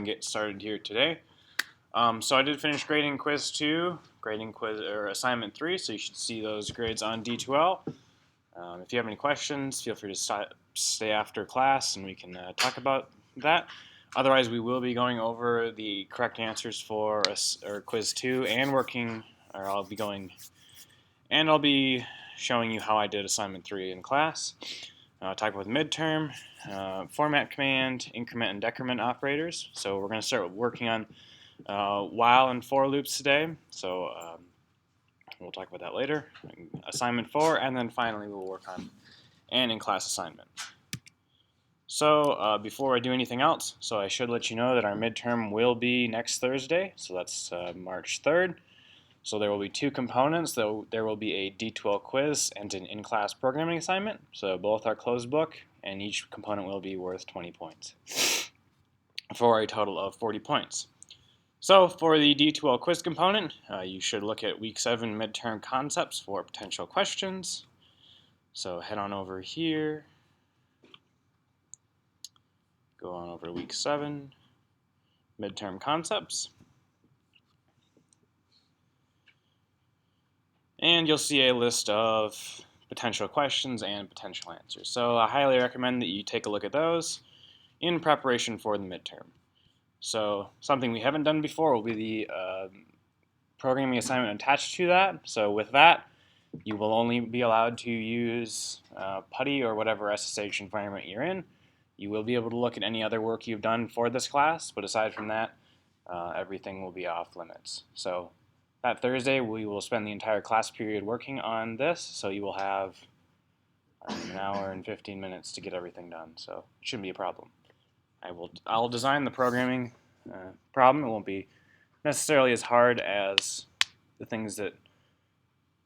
get started here today. So I did finish grading quiz 2, grading quiz or assignment 3, so you should see those grades on D2L. If you have any questions, feel free to stay after class and we can talk about that. Otherwise, we will be going over the correct answers for quiz 2 and I'll be showing you how I did assignment 3 in class. Talk about midterm, format command, increment and decrement operators. So we're going to start working on while and for loops today. So we'll talk about that later. Assignment 4, and then finally we'll work on an in-class assignment. So before I do anything else, so I should let you know that our midterm will be next Thursday. So that's March 3rd. So there will be 2 components. There will be a D2L quiz and an in-class programming assignment. So both are closed book, and each component will be worth 20 points for a total of 40 points. So for the D2L quiz component, you should look at week 7 midterm concepts for potential questions. So head on over here. Go on over to week 7 midterm concepts. And you'll see a list of potential questions and potential answers. So I highly recommend that you take a look at those in preparation for the midterm. So something we haven't done before will be the programming assignment attached to that. So with that, you will only be allowed to use PuTTY or whatever SSH environment you're in. You will be able to look at any other work you've done for this class, but aside from that, everything will be off limits. So that Thursday, we will spend the entire class period working on this, so you will have an hour and 15 minutes to get everything done, so it shouldn't be a problem. I'll design the programming problem. It won't be necessarily as hard as the things that,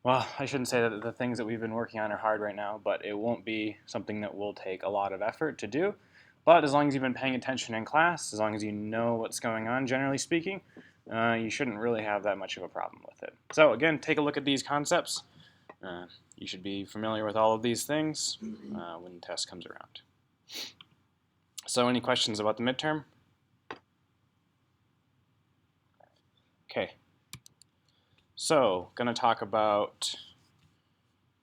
well, I shouldn't say that the things that we've been working on are hard right now, but it won't be something that will take a lot of effort to do. But as long as you've been paying attention in class, as long as you know what's going on, generally speaking, you shouldn't really have that much of a problem with it. So again, take a look at these concepts. You should be familiar with all of these things when the test comes around. So any questions about the midterm? Okay. So going to talk about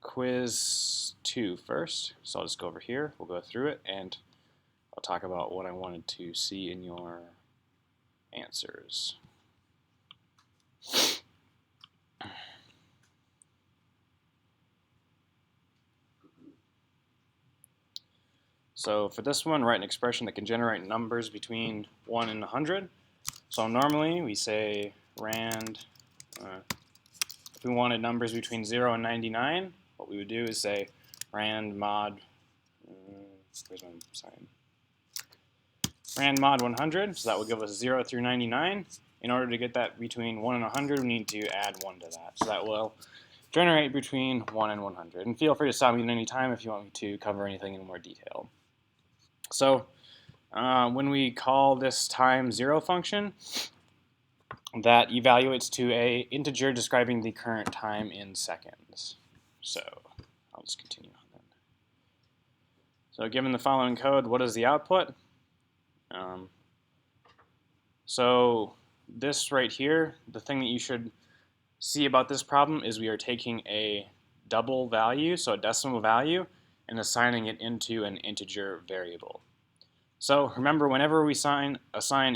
quiz 2 first. So I'll just go over here. We'll go through it and I'll talk about what I wanted to see in your answers. So for this one, write an expression that can generate numbers between 1 and 100. So normally we say rand, if we wanted numbers between 0 and 99, what we would do is say rand mod, where's my sign? Rand mod 100, so that will give us 0 through 99. In order to get that between 1 and 100, we need to add 1 to that. So that will generate between 1 and 100. And feel free to stop me at any time if you want me to cover anything in more detail. So when we call this time 0 function, that evaluates to an integer describing the current time in seconds. So I'll just continue on then. So given the following code, what is the output? So this right here, the thing that you should see about this problem is we are taking a double value, so a decimal value, and assigning it into an integer variable. So remember, whenever we assign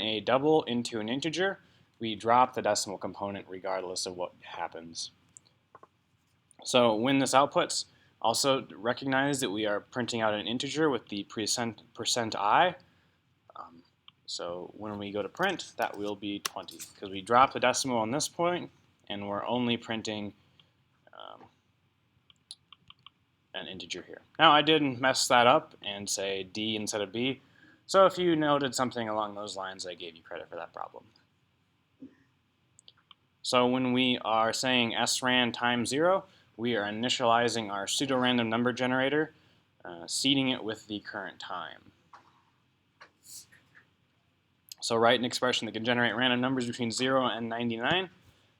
a double into an integer, we drop the decimal component regardless of what happens. So when this outputs, also recognize that we are printing out an integer with the %i. So when we go to print, that will be 20, because we drop the decimal on this point, and we're only printing an integer here. Now I did mess that up and say D instead of B, so if you noted something along those lines, I gave you credit for that problem. So when we are saying sran times 0, we are initializing our pseudo-random number generator, seeding it with the current time. So write an expression that can generate random numbers between 0 and 99.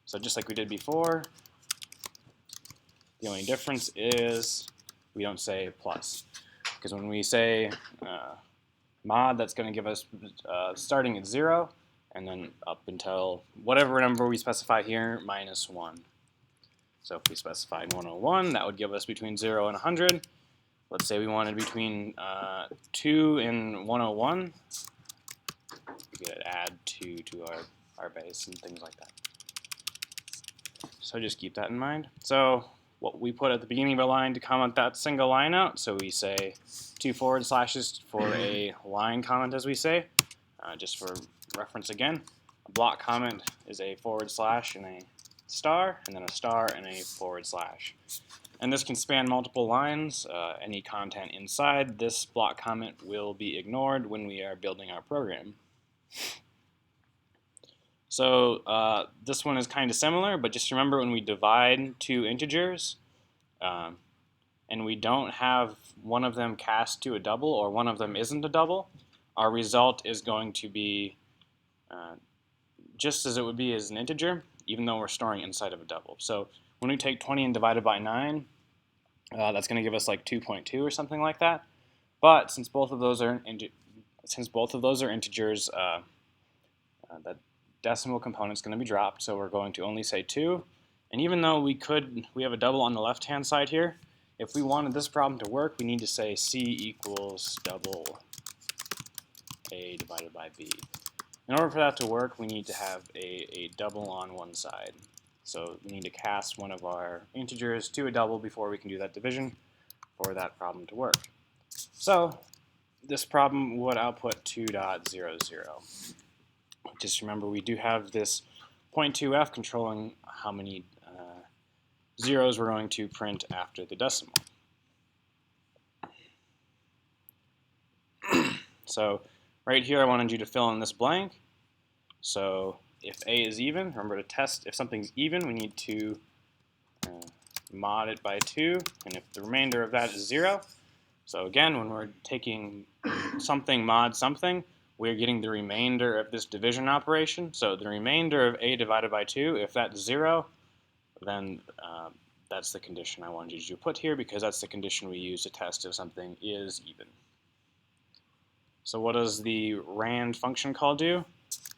So just like we did before, the only difference is we don't say plus. Because when we say mod that's going to give us starting at 0 and then up until whatever number we specify here minus 1. So if we specified 101, that would give us between 0 and 100. Let's say we wanted between 2 and 101. We could add 2 to our base and things like that. So just keep that in mind. So what we put at the beginning of our line to comment that single line out, so we say 2 forward slashes for a line comment, as we say. Just for reference again, a block comment is a forward slash and a star, and then a star and a forward slash. And this can span multiple lines. Any content inside this block comment will be ignored when we are building our program. So this one is kind of similar, but just remember when we divide two integers and we don't have one of them cast to a double or one of them isn't a double, our result is going to be just as it would be as an integer, even though we're storing inside of a double. So when we take 20 and divide it by 9, that's going to give us like 2.2 or something like that. But since both of those are integers, that decimal component is going to be dropped, so we're going to only say 2. And even though we have a double on the left-hand side here, if we wanted this problem to work, we need to say C equals double A divided by B. In order for that to work, we need to have a double on one side. So we need to cast one of our integers to a double before we can do that division for that problem to work. So this problem would output 2.00. Just remember we do have this 0.2f controlling how many zeros we're going to print after the decimal. So right here I wanted you to fill in this blank. So if A is even, remember to test if something's even, we need to mod it by 2, and if the remainder of that is 0. So again, when we're taking something mod something, we're getting the remainder of this division operation. So the remainder of A divided by 2, if that's 0, then that's the condition I wanted you to put here, because that's the condition we use to test if something is even. So what does the rand function call do?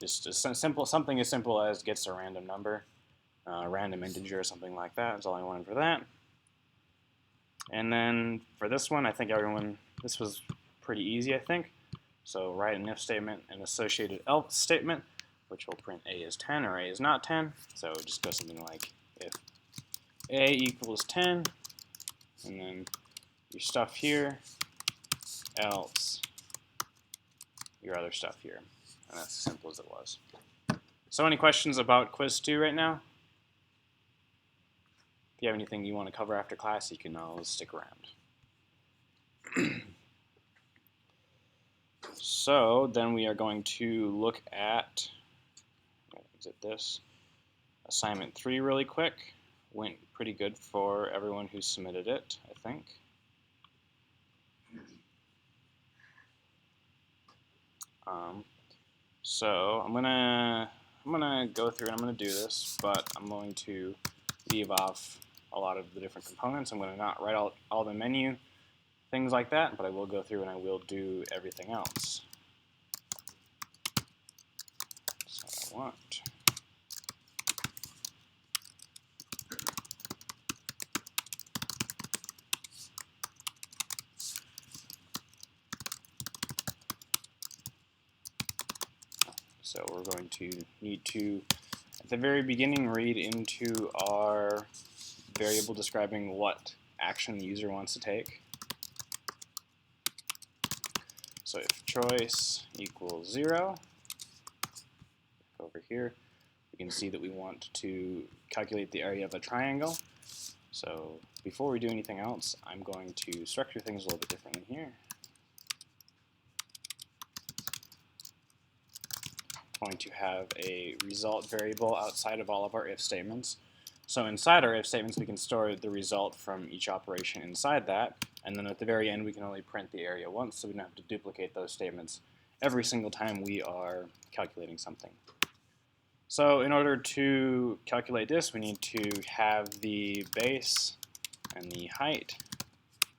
Just something as simple as gets a random number, random integer or something like that. That's all I wanted for that. And then for this one, I think this was pretty easy, I think. So write an if statement and associated else statement, which will print A is 10 or A is not 10. So just go something like if A equals 10, and then your stuff here, else your other stuff here. And that's as simple as it was. So any questions about quiz 2 right now? If you have anything you want to cover after class, you can always stick around. So then we are going to look at, exit this, assignment 3 really quick. Went pretty good for everyone who submitted it, I think. So I'm gonna go through and I'm gonna do this, but I'm going to leave off a lot of the different components. I'm gonna not write all the menu things like that, but I will go through and I will do everything else. So I want So we're going to need to, at the very beginning, read into our variable describing what action the user wants to take. So if choice equals 0, over here, we can see that we want to calculate the area of a triangle. So before we do anything else, I'm going to structure things a little bit differently here. Going to have a result variable outside of all of our if statements. So inside our if statements, we can store the result from each operation inside that, and then at the very end, we can only print the area once, so we don't have to duplicate those statements every single time we are calculating something. So in order to calculate this, we need to have the base and the height,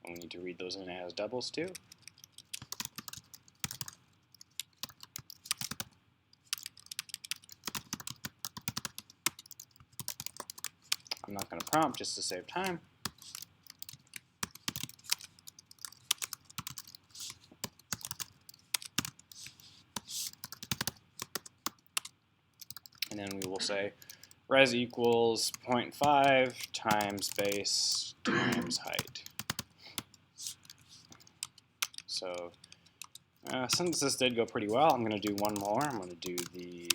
and we need to read those in as doubles too. I'm not going to prompt just to save time. And then we will say res equals 0.5 times base times height. So since this did go pretty well, I'm going to do one more. I'm going to do the,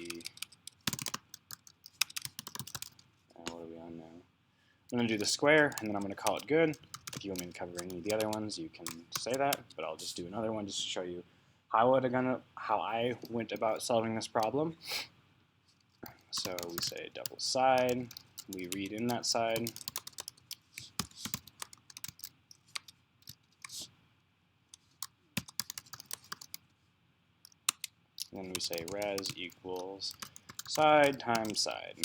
what are we on now? I'm going to do the square, and then I'm going to call it good. If you want me to cover any of the other ones, you can say that, but I'll just do another one just to show you how I went about solving this problem. So we say double side, we read in that side, and then we say res equals side times side.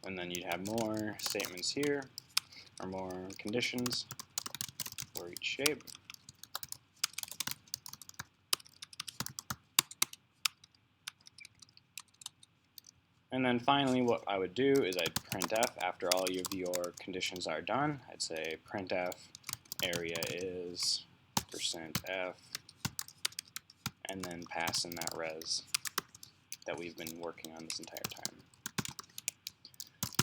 And then you'd have more statements here, or more conditions for each shape. And then finally what I would do is I'd printf after all of your conditions are done. I'd say printf area is %f, and then pass in that res that we've been working on this entire time.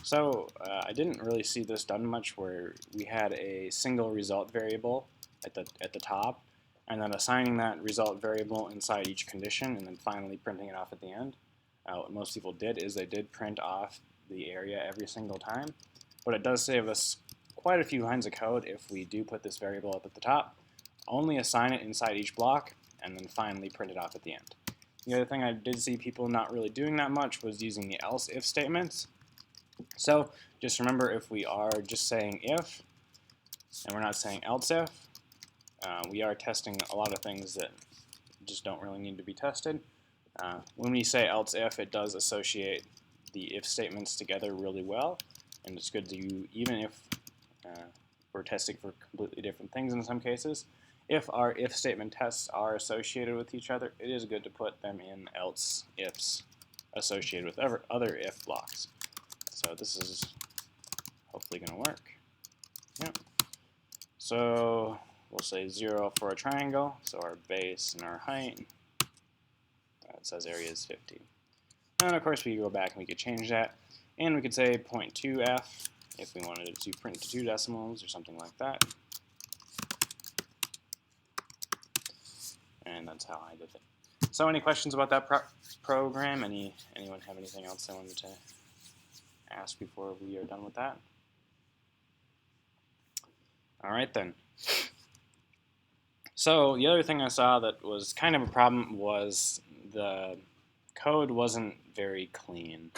So I didn't really see this done much where we had a single result variable at the top, and then assigning that result variable inside each condition, and then finally printing it off at the end. What most people did is they did print off the area every single time, but it does save us quite a few lines of code if we do put this variable up at the top, only assign it inside each block, and then finally print it off at the end. The other thing I did see people not really doing that much was using the else if statements. So just remember, if we are just saying if, and we're not saying else if, we are testing a lot of things that just don't really need to be tested. When we say else if, it does associate the if statements together really well, and it's good to, even if we're testing for completely different things in some cases, if our if statement tests are associated with each other, it is good to put them in else ifs associated with other if blocks. So this is hopefully going to work. Yep. So we'll say 0 for a triangle, so our base and our height. It says area is 50. And of course we could go back and we could change that, and we could say 0.2f if we wanted it to print to 2 decimals or something like that. And that's how I did it. So any questions about that program? Anyone have anything else they wanted to ask before we are done with that? All right then. So the other thing I saw that was kind of a problem was the code wasn't very clean.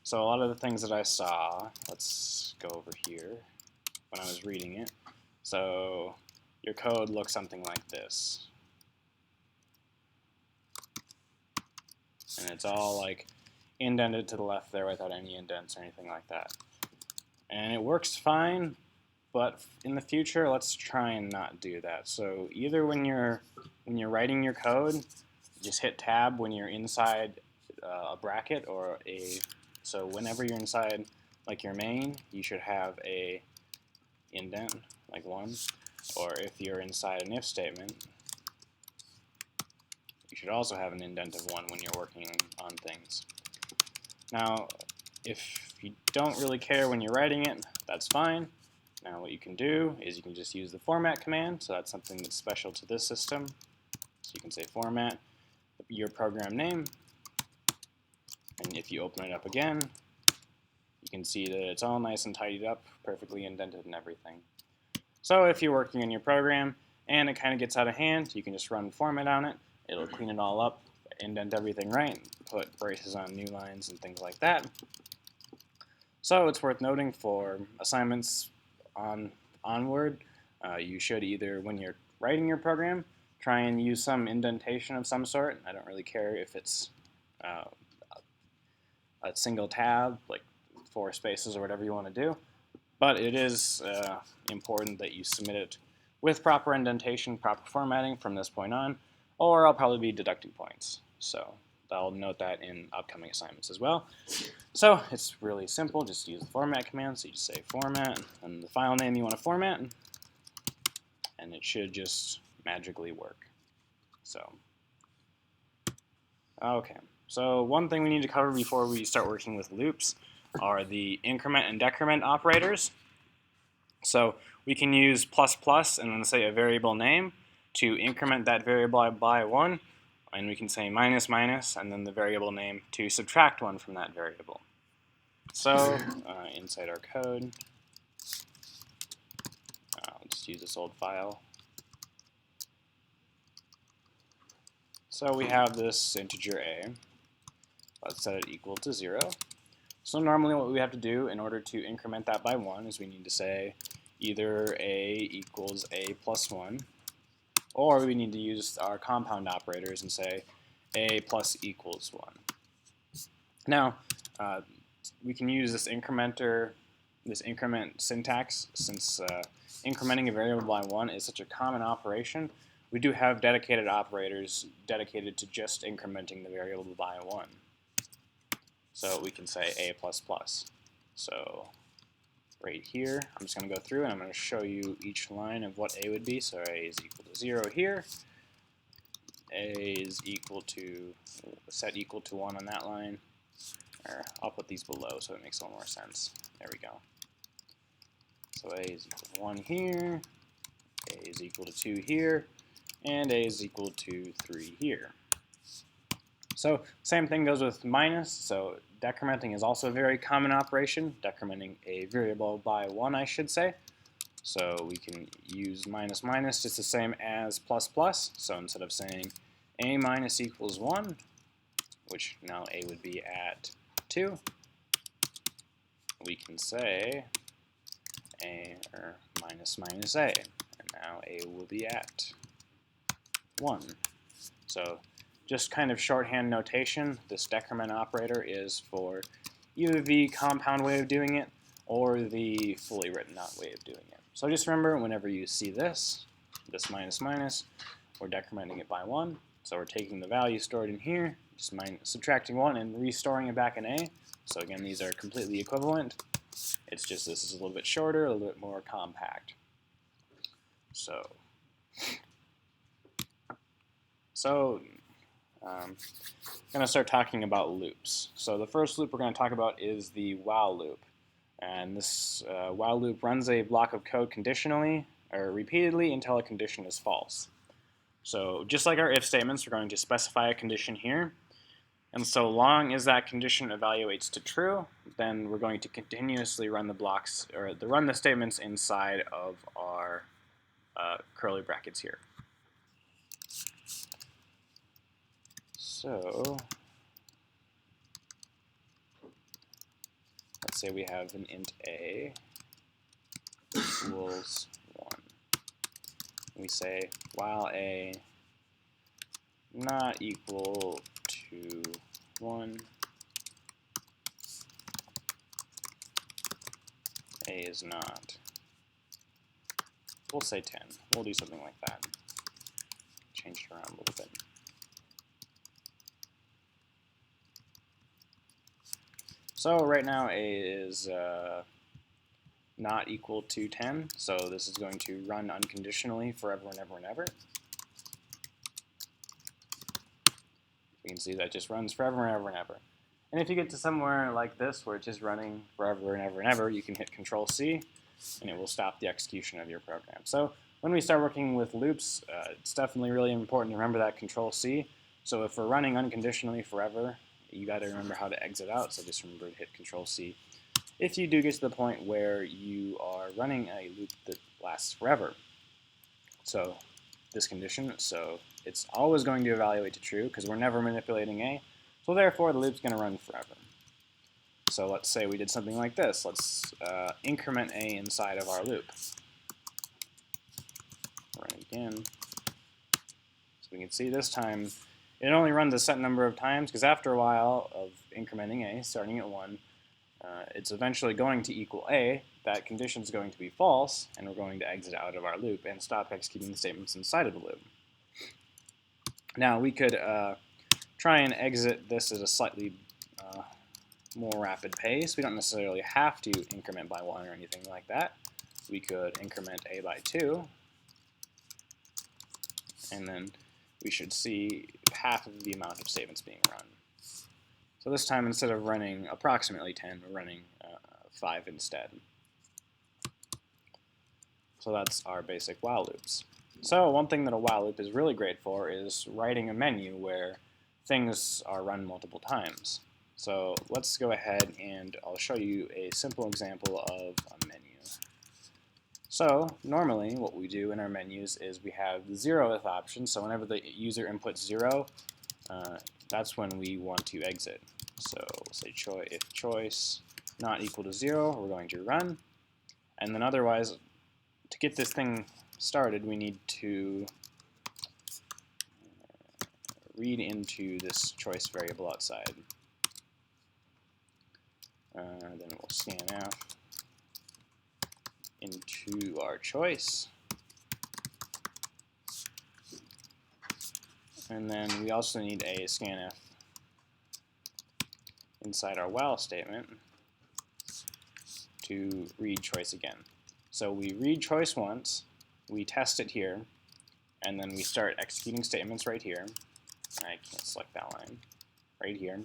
So a lot of the things that I saw, let's go over here when I was reading it. So your code looks something like this. And it's all like indented to the left there without any indents or anything like that. And it works fine, but in the future, let's try and not do that. So either when you're writing your code, just hit tab when you're inside a bracket or so whenever you're inside like your main, you should have a indent like 1, or if you're inside an if statement, you should also have an indent of 1 when you're working on things. Now, if you don't really care when you're writing it, that's fine. Now what you can do is you can just use the format command, so that's something that's special to this system. So you can say format, your program name, and if you open it up again, you can see that it's all nice and tidied up, perfectly indented and everything. So if you're working on your program and it kind of gets out of hand, you can just run format on it. It'll clean it all up, indent everything right, put braces on new lines and things like that. So it's worth noting for assignments onward, you should either, when you're writing your program, try and use some indentation of some sort. I don't really care if it's a single tab, like 4 spaces or whatever you want to do, but it is important that you submit it with proper indentation, proper formatting from this point on, or I'll probably be deducting points. So I'll note that in upcoming assignments as well. So it's really simple. Just use the format command. So you just say format and the file name you want to format, and it should just magically work. So, okay. So one thing we need to cover before we start working with loops are the increment and decrement operators. So we can use plus plus and then say a variable name to increment that variable by 1, and we can say minus minus and then the variable name to subtract 1 from that variable. So inside our code, I'll just use this old file. So we have this integer a. Let's set it equal to 0. So normally what we have to do in order to increment that by 1 is we need to say either a equals a plus 1, or we need to use our compound operators and say a plus equals 1. Now, we can use this increment syntax since incrementing a variable by 1 is such a common operation. We do have dedicated operators dedicated to just incrementing the variable by 1. So we can say a plus plus. So right here, I'm just going to go through and I'm going to show you each line of what a would be. So a is equal to 0 here. A is equal to, set equal to 1 on that line. Or I'll put these below so it makes a little more sense. There we go. So a is equal to 1 here. A is equal to 2 here. And a is equal to 3 here. So same thing goes with minus. So decrementing is also a very common operation, decrementing a variable by 1, I should say. So we can use minus minus just the same as plus plus. So instead of saying a minus equals 1, which now a would be at 2, we can say a or minus minus a, and now a will be at 1. So just kind of shorthand notation, this decrement operator is for either the compound way of doing it or the fully written out way of doing it. So just remember, whenever you see this minus minus, we're decrementing it by 1. So we're taking the value stored in here, just subtracting 1 and restoring it back in A. So again, these are completely equivalent. It's just this is a little bit shorter, a little bit more compact. I'm going to start talking about loops. So the first loop we're going to talk about is the while loop. And this while loop runs a block of code conditionally or repeatedly until a condition is false. So just like our if statements, we're going to specify a condition here. And so long as that condition evaluates to true, then we're going to continuously run the blocks or run the statements inside of our curly brackets here. So let's say we have an int a equals 1. We say while a not equal to 1, a is not. We'll say 10. We'll do something like that. Change it around a little bit. So right now a is not equal to 10, so this is going to run unconditionally forever and ever and ever. You can see that just runs forever and ever and ever. And if you get to somewhere like this where it's just running forever and ever and ever, you can hit Control-C and it will stop the execution of your program. So when we start working with loops, it's definitely really important to remember that Control-C. So if we're running unconditionally forever, you got to remember how to exit out, so just remember to hit Control-C. If you do get to the point where you are running a loop that lasts forever, so this condition, so it's always going to evaluate to true because we're never manipulating A, so therefore the loop's going to run forever. So let's say we did something like this. Let's increment A inside of our loop. Run it again. So we can see this time it only runs a set number of times because after a while of incrementing A, starting at 1, it's eventually going to equal A. That condition is going to be false, and we're going to exit out of our loop and stop executing the statements inside of the loop. Now we could try and exit this at a slightly more rapid pace. We don't necessarily have to increment by 1 or anything like that. We could increment a by 2, and then we should see half of the amount of statements being run. So this time, instead of running approximately 10, we're running 5 instead. So that's our basic while loops. So one thing that a while loop is really great for is writing a menu where things are run multiple times. So let's go ahead and I'll show you a simple example of a menu. So normally what we do in our menus is we have the 0th option. So whenever the user inputs 0, that's when we want to exit. So we'll say if choice not equal to 0, we're going to run. And then otherwise, to get this thing started, we need to read into this choice variable outside. Then we'll scanf into our choice. And then we also need a scanf inside our while statement to read choice again. So we read choice once, we test it here, and then we start executing statements right here. I can't select that line. Right here.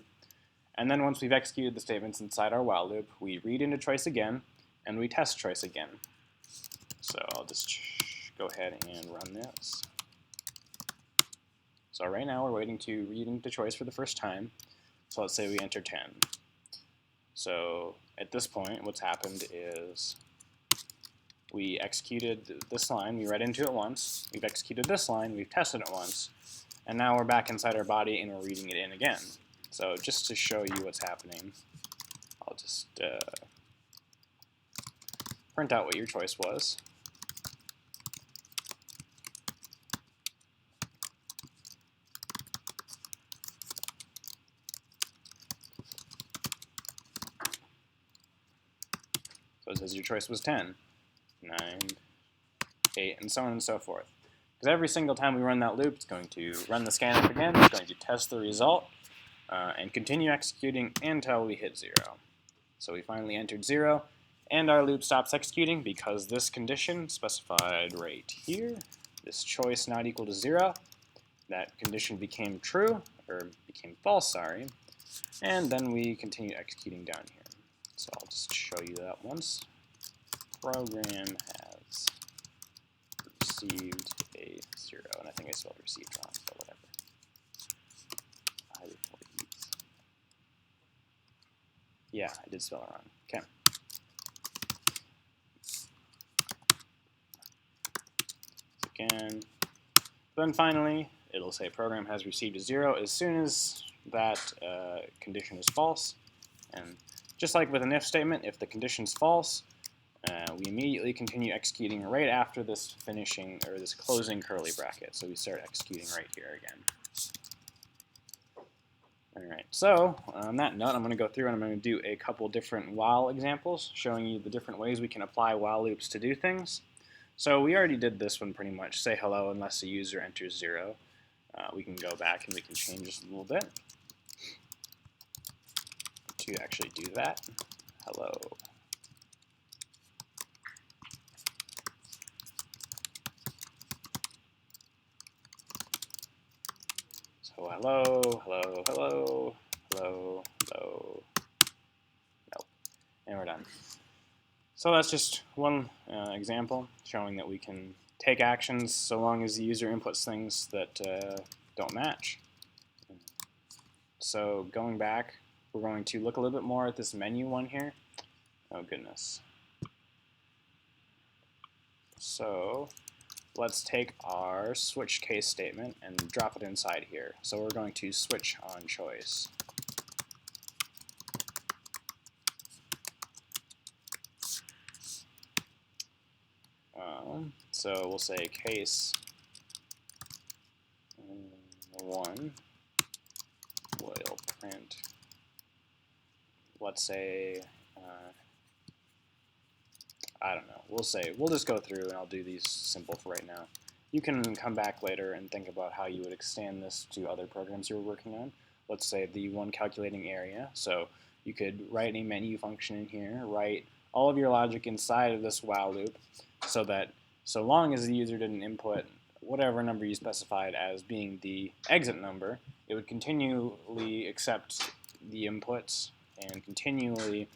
And then once we've executed the statements inside our while loop, we read into choice again, and we test choice again. So I'll just go ahead and run this. So right now we're waiting to read into choice for the first time. So let's say we enter 10. So at this point, what's happened is we executed this line, we read into it once, we've executed this line, we've tested it once, and now we're back inside our body and we're reading it in again. So just to show you what's happening, I'll just print out what your choice was. So it says your choice was 10, 9, 8, and so on and so forth. Because every single time we run that loop, it's going to run the scanf again, it's going to test the result, and continue executing until we hit 0. So we finally entered 0, and our loop stops executing because this condition specified right here, this choice not equal to 0, that condition became true, or became false, sorry, and then we continue executing down here. So I'll just show you that once. Program has received a 0, and I think I spelled received wrong, but whatever. Yeah, I did spell it wrong. Okay. Again. Then finally, it'll say program has received a 0 as soon as that condition is false. And just like with an if statement, if the condition's false, we immediately continue executing right after this finishing or this closing curly bracket. So we start executing right here again. Alright, so on that note, I'm going to go through and I'm going to do a couple different while examples, showing you the different ways we can apply while loops to do things. So we already did this one pretty much, say hello unless the user enters 0. We can go back and we can change this a little bit to actually do that. Hello. So hello, hello, hello, hello, hello. Nope. And we're done. So that's just one example showing that we can take actions so long as the user inputs things that don't match. So going back, we're going to look a little bit more at this menu one here. Oh goodness. So let's take our switch case statement and drop it inside here. So we're going to switch on choice. So we'll say case 1 will print, let's say, I don't know, we'll just go through and I'll do these simple for right now. You can come back later and think about how you would extend this to other programs you're working on. Let's say the one calculating area. So you could write a menu function in here, write all of your logic inside of this while loop so that so long as the user didn't input whatever number you specified as being the exit number, it would continually accept the inputs and continually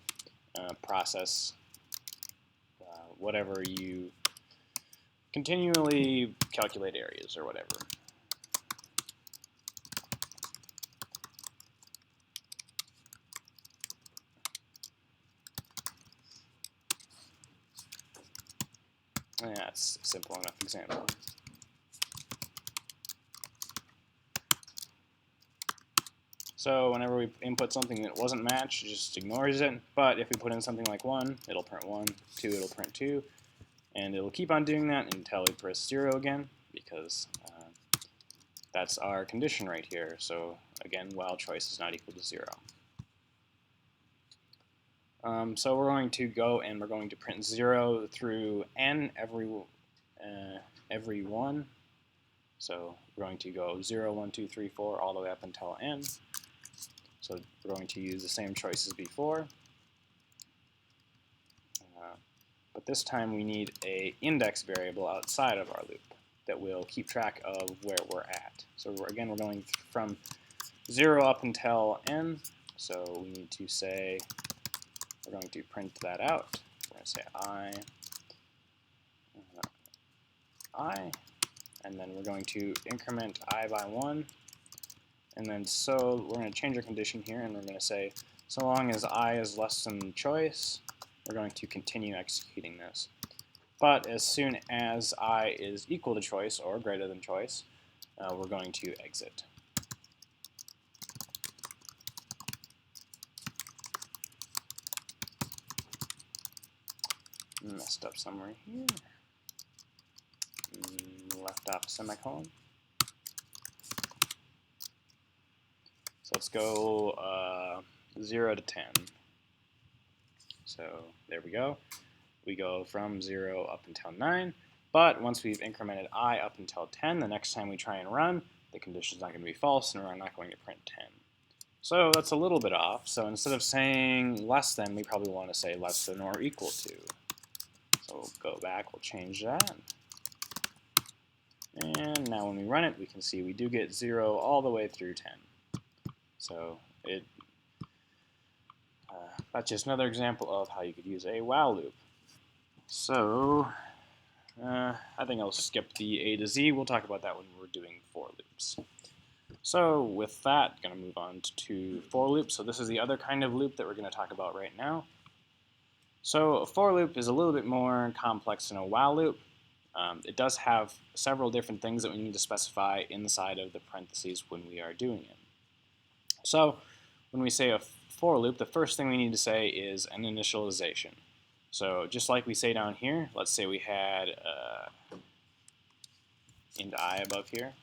process whatever you continually calculate areas or whatever. Yeah, that's a simple enough example. So whenever we input something that wasn't matched, it just ignores it. But if we put in something like 1, it'll print 1, 2, it'll print 2. And it'll keep on doing that until we press 0 again, because that's our condition right here. So again, while choice is not equal to 0. So we're going to go and we're going to print 0 through n every one. So we're going to go 0, 1, 2, 3, 4 all the way up until n. So we're going to use the same choice as before. But this time we need an index variable outside of our loop that will keep track of where we're at. So again, we're going from 0 up until n. So we need to say, we're going to print that out. We're going to say I, and then we're going to increment I by 1. And then so we're going to change our condition here, and we're going to say, so long as I is less than choice, we're going to continue executing this. But as soon as I is equal to choice or greater than choice, we're going to exit. Messed up somewhere here. Left off a semicolon. So let's go 0 to 10. So there we go. We go from 0 up until 9. But once we've incremented I up until 10, the next time we try and run, the condition is not going to be false, and we're not going to print 10. So that's a little bit off. So instead of saying less than, we probably want to say less than or equal to. So we'll go back, we'll change that. And now when we run it, we can see we do get 0 all the way through 10. So that's just another example of how you could use a while loop. So I think I'll skip the A to Z. We'll talk about that when we're doing for loops. So with that, I'm going to move on to for loops. So this is the other kind of loop that we're going to talk about right now. So a for loop is a little bit more complex than a while loop. It does have several different things that we need to specify inside of the parentheses when we are doing it. So when we say a for loop, the first thing we need to say is an initialization. So just like we say down here, let's say we had int I above here.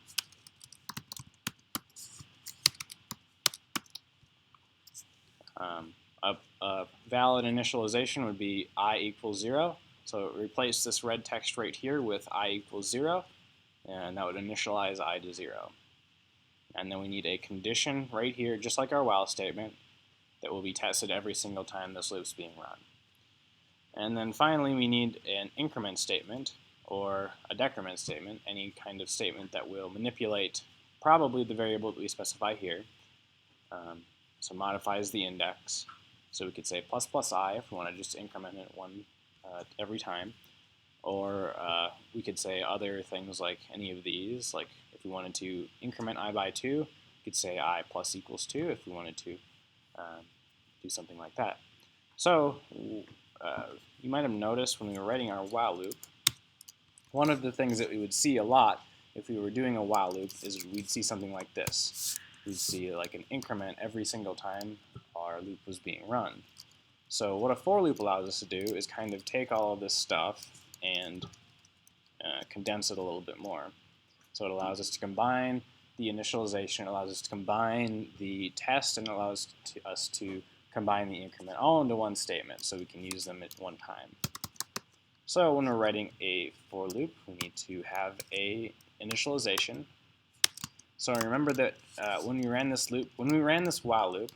A valid initialization would be I equals 0. So replace this red text right here with I equals 0, and that would initialize I to 0. And then we need a condition right here, just like our while statement, that will be tested every single time this loop's being run. And then finally, we need an increment statement or a decrement statement, any kind of statement that will manipulate probably the variable that we specify here. So modifies the index. So we could say plus plus I if we want to just increment it one every time. Or we could say other things like any of these, like if we wanted to increment I by 2, we could say I plus equals 2 if we wanted to do something like that. So you might have noticed when we were writing our while loop, one of the things that we would see a lot if we were doing a while loop is we'd see something like this. We'd see like an increment every single time our loop was being run. So what a for loop allows us to do is kind of take all of this stuff and condense it a little bit more. So it allows us to combine the initialization, it allows us to combine the test, and it allows us to combine the increment all into one statement so we can use them at one time. So when we're writing a for loop, we need to have a initialization. So remember that when we ran this while loop,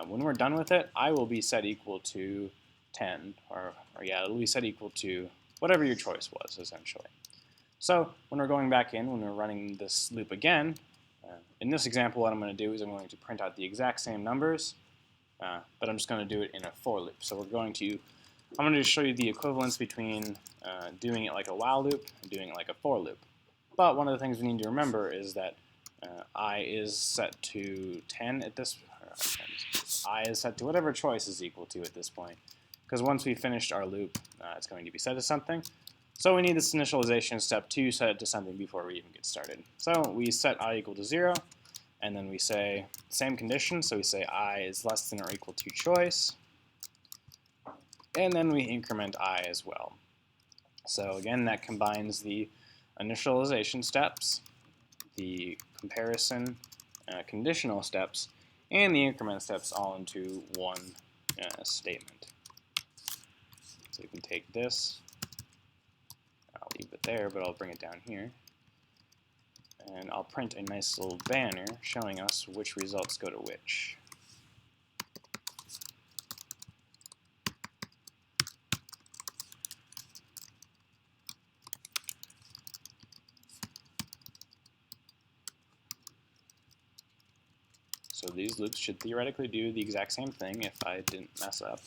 when we're done with it, I will be set equal to 10, or yeah, it'll be set equal to whatever your choice was, essentially. So when we're going back in, when we're running this loop again, in this example, what I'm going to do is I'm going to print out the exact same numbers, but I'm just going to do it in a for loop. So I'm going to just show you the equivalence between doing it like a while loop and doing it like a for loop. But one of the things we need to remember is that I is set to 10 at this. I is set to whatever choice is equal to at this point, because once we finished our loop, it's going to be set to something. So we need this initialization step to set it to something before we even get started. So we set I equal to 0, and then we say same condition. So we say I is less than or equal to choice, and then we increment I as well. So again, that combines the initialization steps, the comparison conditional steps, and the increment steps all into one statement. So you can take this, I'll leave it there, but I'll bring it down here, and I'll print a nice little banner showing us which results go to which. So these loops should theoretically do the exact same thing if I didn't mess up.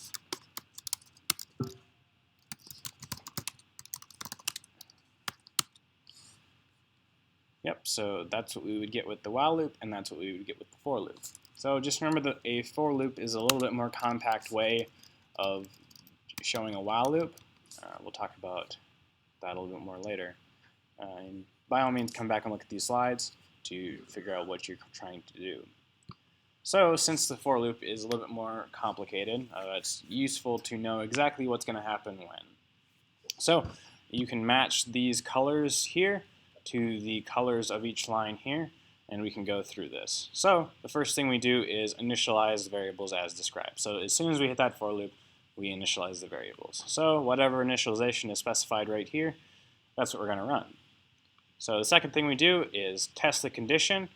Yep, so that's what we would get with the while loop, and that's what we would get with the for loop. So just remember that a for loop is a little bit more compact way of showing a while loop. We'll talk about that a little bit more later. And by all means, come back and look at these slides to figure out what you're trying to do. So since the for loop is a little bit more complicated, it's useful to know exactly what's going to happen when. So you can match these colors here to the colors of each line here, and we can go through this. So the first thing we do is initialize the variables as described. So as soon as we hit that for loop, we initialize the variables. So whatever initialization is specified right here, that's what we're going to run. So the second thing we do is test the condition,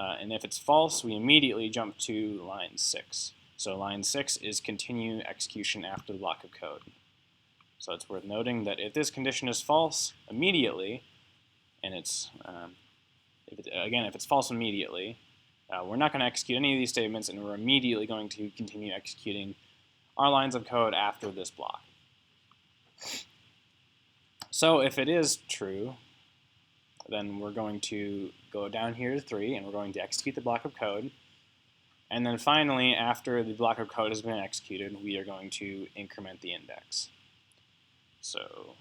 and if it's false, we immediately jump to line 6. So line 6 is continue execution after the block of code. So it's worth noting that if this condition is false immediately, and it's if it's false immediately, we're not going to execute any of these statements, and we're immediately going to continue executing our lines of code after this block. So if it is true, then we're going to go down here to 3, and we're going to execute the block of code. And then finally, after the block of code has been executed, we are going to increment the index. So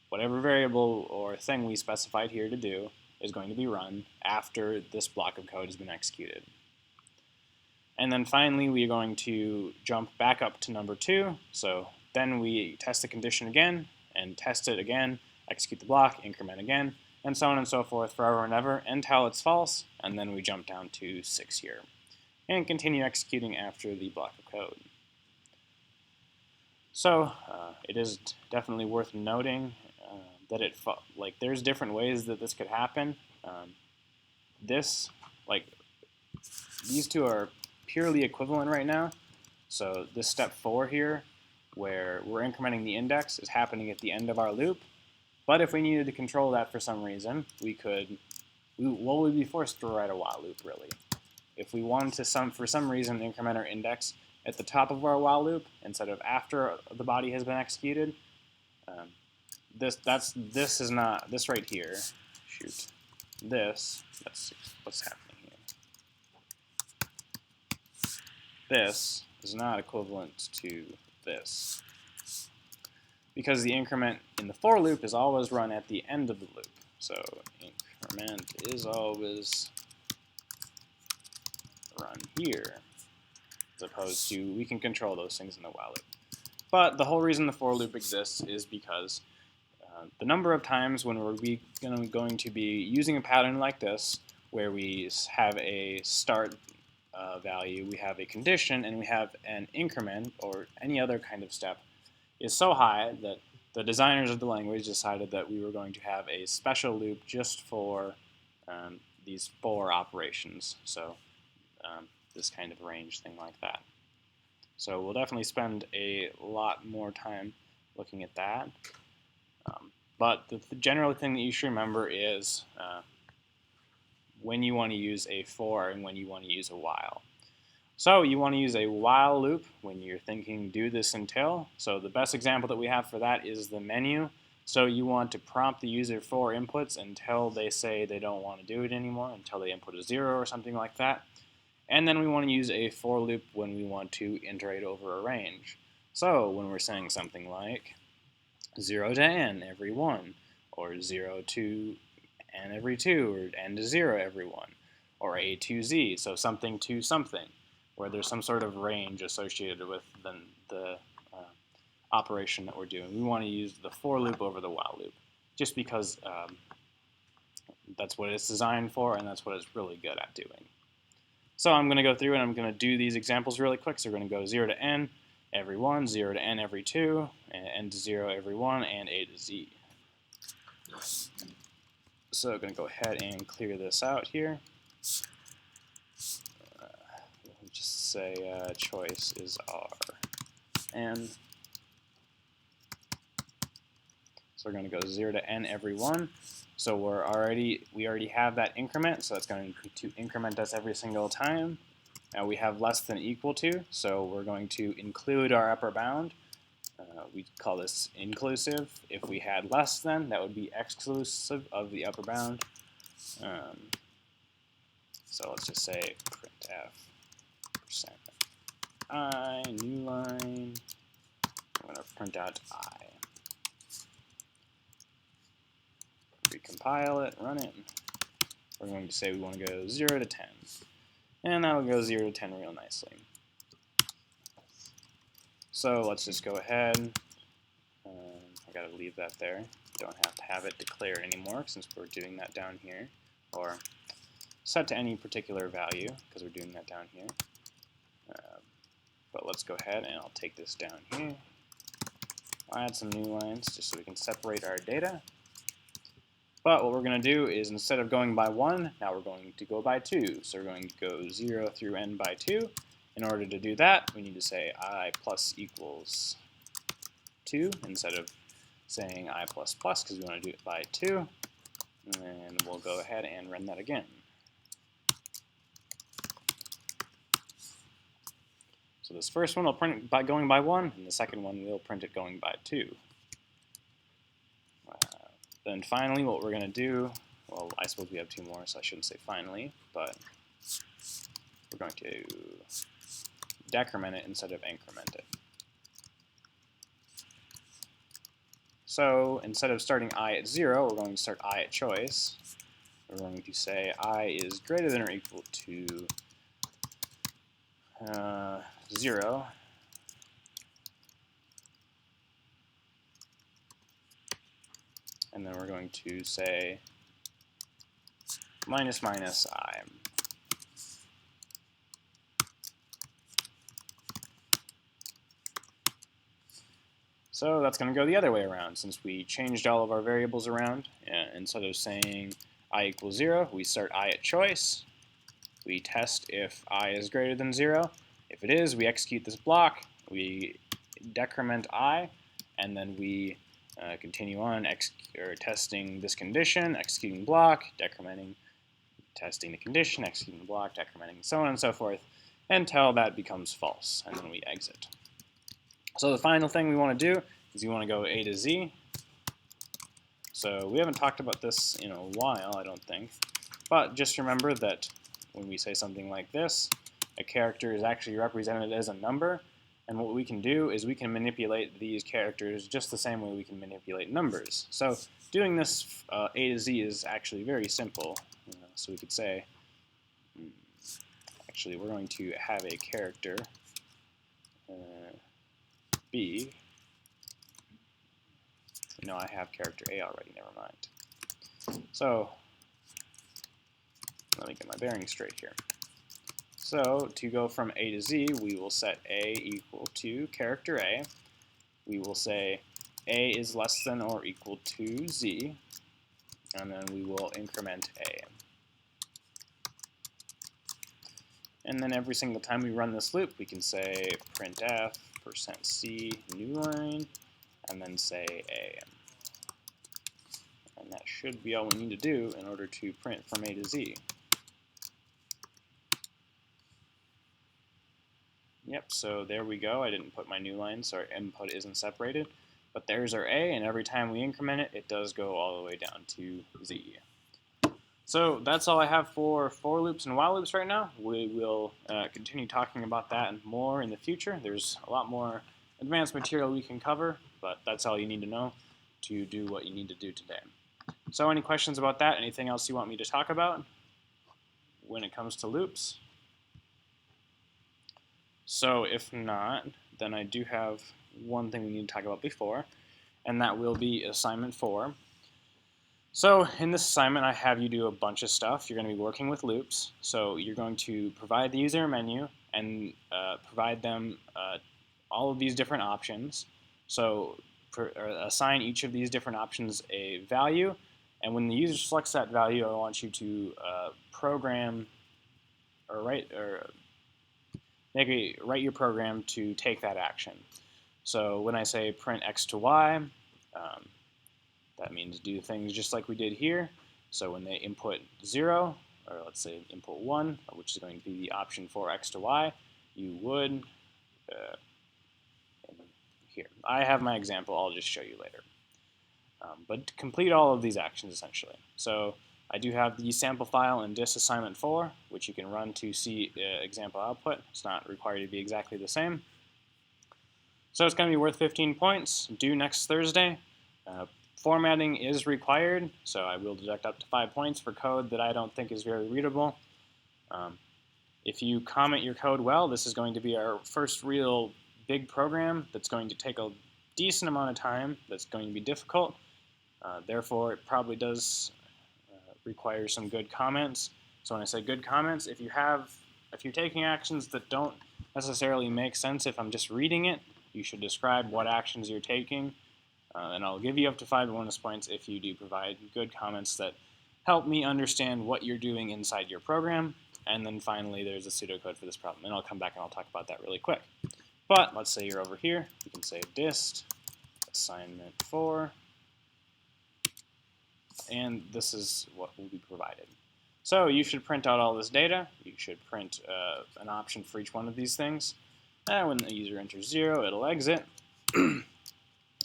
whatever variable or thing we specified here to do is going to be run after this block of code has been executed. And then finally, we are going to jump back up to number 2. So then we test the condition again, and test it again, execute the block, increment again, and so on and so forth forever and ever until it's false, and then we jump down to 6 here, and continue executing after the block of code. So it is definitely worth noting that there's different ways that this could happen. These two are purely equivalent right now. So this step 4 here, where we're incrementing the index, is happening at the end of our loop. But if we needed to control that for some reason, we'd be forced to write a while loop, really. If we wanted to, for some reason, increment our index at the top of our while loop instead of after the body has been executed, this right here. That's what's happening here. This is not equivalent to this, because the increment in the for loop is always run at the end of the loop. So increment is always run here, as opposed to we can control those things in the while loop. But the whole reason the for loop exists is because the number of times when we're going to be using a pattern like this, where we have a start value, we have a condition, and we have an increment or any other kind of step, is so high that the designers of the language decided that we were going to have a special loop just for these 4 operations. So this kind of range thing like that. So we'll definitely spend a lot more time looking at that. But the general thing that you should remember is when you want to use a for and when you want to use a while. So you want to use a while loop when you're thinking do this until. So the best example that we have for that is the menu. So you want to prompt the user for inputs until they say they don't want to do it anymore, until they input a 0 or something like that. And then we want to use a for loop when we want to iterate over a range. So when we're saying something like 0 to n every 1, or 0 to n every 2, or n to 0 every 1, or a to z, so something to something, where there's some sort of range associated with the operation that we're doing. We want to use the for loop over the while loop, just because that's what it's designed for and that's what it's really good at doing. So I'm going to go through and I'm going to do these examples really quick. So we're going to go 0 to n every 1, 0 to n every 2, and n to 0 every 1, and a to z. So I'm going to go ahead and clear this out here. We'll just say choice is r. And so we're going to go 0 to n every 1. So we already have that increment, so that's going to increment us every single time. Now we have less than equal to, so we're going to include our upper bound. We call this inclusive. If we had less than, that would be exclusive of the upper bound. So let's just say printf %i, new line. I'm going to print out I. Recompile it, run it. We're going to say we want to go 0 to 10. And that'll go 0 to 10 real nicely. So let's just go ahead. I gotta leave that there. Don't have to have it declared anymore since we're doing that down here. Or set to any particular value because we're doing that down here. But let's go ahead and I'll take this down here. I'll add some new lines just so we can separate our data. But what we're going to do is instead of going by 1, now we're going to go by 2. So we're going to go 0 through n by 2. In order to do that, we need to say I plus equals 2 instead of saying I plus plus because we want to do it by 2. And we'll go ahead and run that again. So this first one will print it by going by 1, and the second one will print it going by 2. Then finally, what we're going to do, well, I suppose we have 2 more, so I shouldn't say finally, but we're going to decrement it instead of increment it. So instead of starting I at 0, we're going to start I at choice. We're going to say I is greater than or equal to 0. And then we're going to say minus minus I. So that's going to go the other way around. Since we changed all of our variables around, instead of saying I equals 0, we start I at choice. We test if I is greater than 0. If it is, we execute this block. We decrement I, and then we continue on testing this condition, executing block, decrementing, testing the condition, executing the block, decrementing, so on and so forth, until that becomes false, and then we exit. So the final thing we want to do is we want to go A to Z. So we haven't talked about this in a while, I don't think, but just remember that when we say something like this, a character is actually represented as a number. And what we can do is we can manipulate these characters just the same way we can manipulate numbers. So doing this A to Z is actually very simple. So we could say, actually we're going to have a character B. No, I have character A already, never mind. So let me get my bearings straight here. So to go from A to Z, we will set A equal to character A. We will say a is less than or equal to z, and then we will increment a. And then every single time we run this loop, we can say printf %c new line, and then say a. And that should be all we need to do in order to print from a to z. Yep, so there we go. I didn't put my new line, so our input isn't separated. But there's our a, and every time we increment it, it does go all the way down to z. So that's all I have for loops and while loops right now. We will continue talking about that and more in the future. There's a lot more advanced material we can cover, but that's all you need to know to do what you need to do today. So any questions about that? Anything else you want me to talk about when it comes to loops? So if not, then I do have one thing we need to talk about before, and that will be assignment 4. So in this assignment, I have you do a bunch of stuff. You're going to be working with loops. So you're going to provide the user a menu and provide them all of these different options. So assign each of these different options a value. And when the user selects that value, I want you to program or write your program to take that action. So when I say print x to y, that means do things just like we did here. So when they input 0, or let's say input 1, which is going to be the option for x to y, you would, here. I have my example, I'll just show you later. But complete all of these actions essentially. So I do have the sample file in disassignment 4, which you can run to see example output. It's not required to be exactly the same. So it's going to be worth 15 points, due next Thursday. Formatting is required, so I will deduct up to 5 points for code that I don't think is very readable. If you comment your code well, this is going to be our first real big program that's going to take a decent amount of time, that's going to be difficult. Therefore, it probably does require some good comments. So when I say good comments, if you're taking actions that don't necessarily make sense if I'm just reading it, you should describe what actions you're taking. And I'll give you up to 5 bonus points if you do provide good comments that help me understand what you're doing inside your program. And then finally, there's a pseudocode for this problem. And I'll come back and I'll talk about that really quick. But let's say you're over here. You can say dist assignment 4. And this is what will be provided. So you should print out all this data. You should print an option for each one of these things. And when the user enters 0, it'll exit.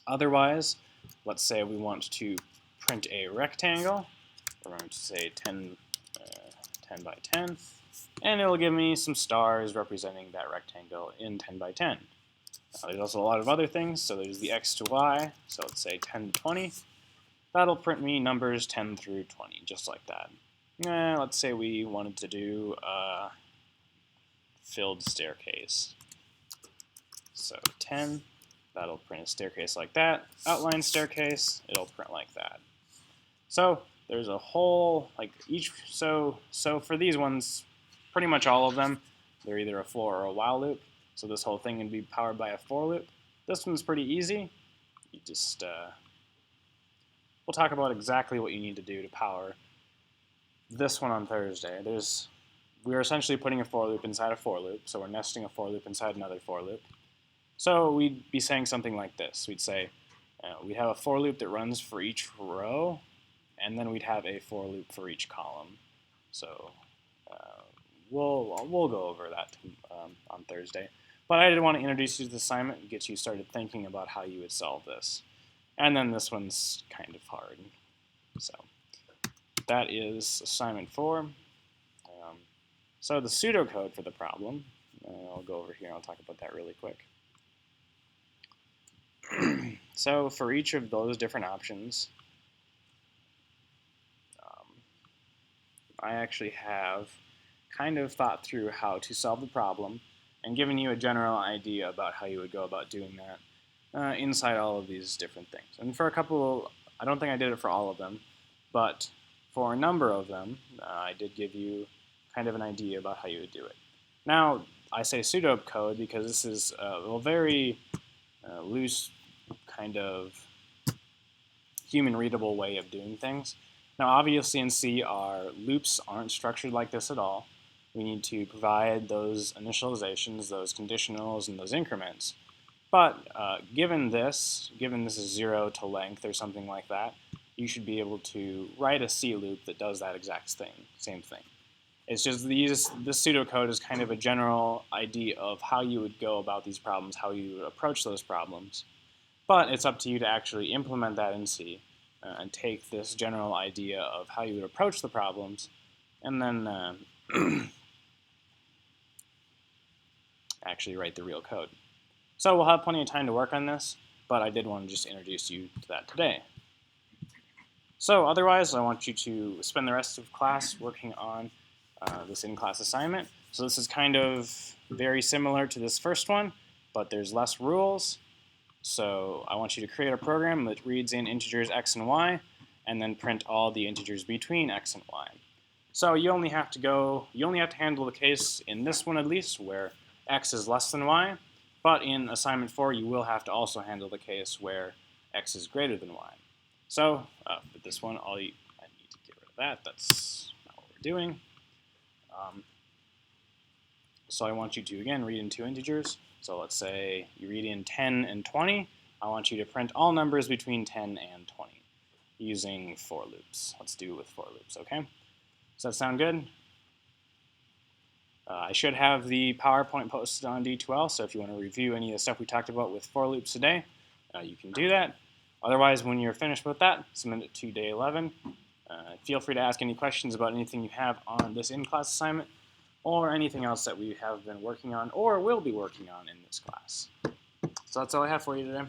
Otherwise, let's say we want to print a rectangle. We're going to say 10 by 10, and it'll give me some stars representing that rectangle in 10 by 10. There's also a lot of other things, so there's the x to y, so let's say 10 to 20. That'll print me numbers 10 through 20, just like that. Let's say we wanted to do a filled staircase. So 10. That'll print a staircase like that. Outline staircase, it'll print like that. So there's a whole, so for these ones, pretty much all of them, they're either a for or a while loop. So this whole thing would be powered by a for loop. This one's pretty easy. You just, we'll talk about exactly what you need to do to power this one on Thursday. We're essentially putting a for loop inside a for loop, so we're nesting a for loop inside another for loop. So we'd be saying something like this. We'd say we'd have a for loop that runs for each row, and then we'd have a for loop for each column. So we'll go over that on Thursday. But I did want to introduce you to the assignment and get you started thinking about how you would solve this. And then this one's kind of hard. So that is assignment 4. So the pseudocode for the problem, I'll go over here and I'll talk about that really quick. So for each of those different options, I actually have kind of thought through how to solve the problem and given you a general idea about how you would go about doing that inside all of these different things. And for a couple, I don't think I did it for all of them, but for a number of them, I did give you kind of an idea about how you would do it. Now, I say pseudocode because this is a very loose kind of human readable way of doing things. Now obviously in C our loops aren't structured like this at all. We need to provide those initializations, those conditionals, and those increments. But given this is 0 to length or something like that, you should be able to write a C loop that does that exact same thing. It's just this pseudocode is kind of a general idea of how you would go about these problems, how you would approach those problems. But it's up to you to actually implement that in C and take this general idea of how you would approach the problems and then actually write the real code. So we'll have plenty of time to work on this, but I did want to just introduce you to that today. So otherwise, I want you to spend the rest of class working on this in-class assignment. So this is kind of very similar to this first one, but there's less rules. So I want you to create a program that reads in integers x and y, and then print all the integers between x and y. So you only have to handle the case in this one at least where x is less than y, but in assignment 4 you will have to also handle the case where x is greater than y. So for this one, I need to get rid of that. That's not what we're doing. So I want you to, again, read in two integers. So let's say you read in 10 and 20. I want you to print all numbers between 10 and 20 using for loops. Let's do it with for loops, okay? Does that sound good? I should have the PowerPoint posted on D2L, so if you want to review any of the stuff we talked about with for loops today, you can do that. Otherwise, when you're finished with that, submit it to day 11. Feel free to ask any questions about anything you have on this in-class assignment or anything else that we have been working on or will be working on in this class. So that's all I have for you today.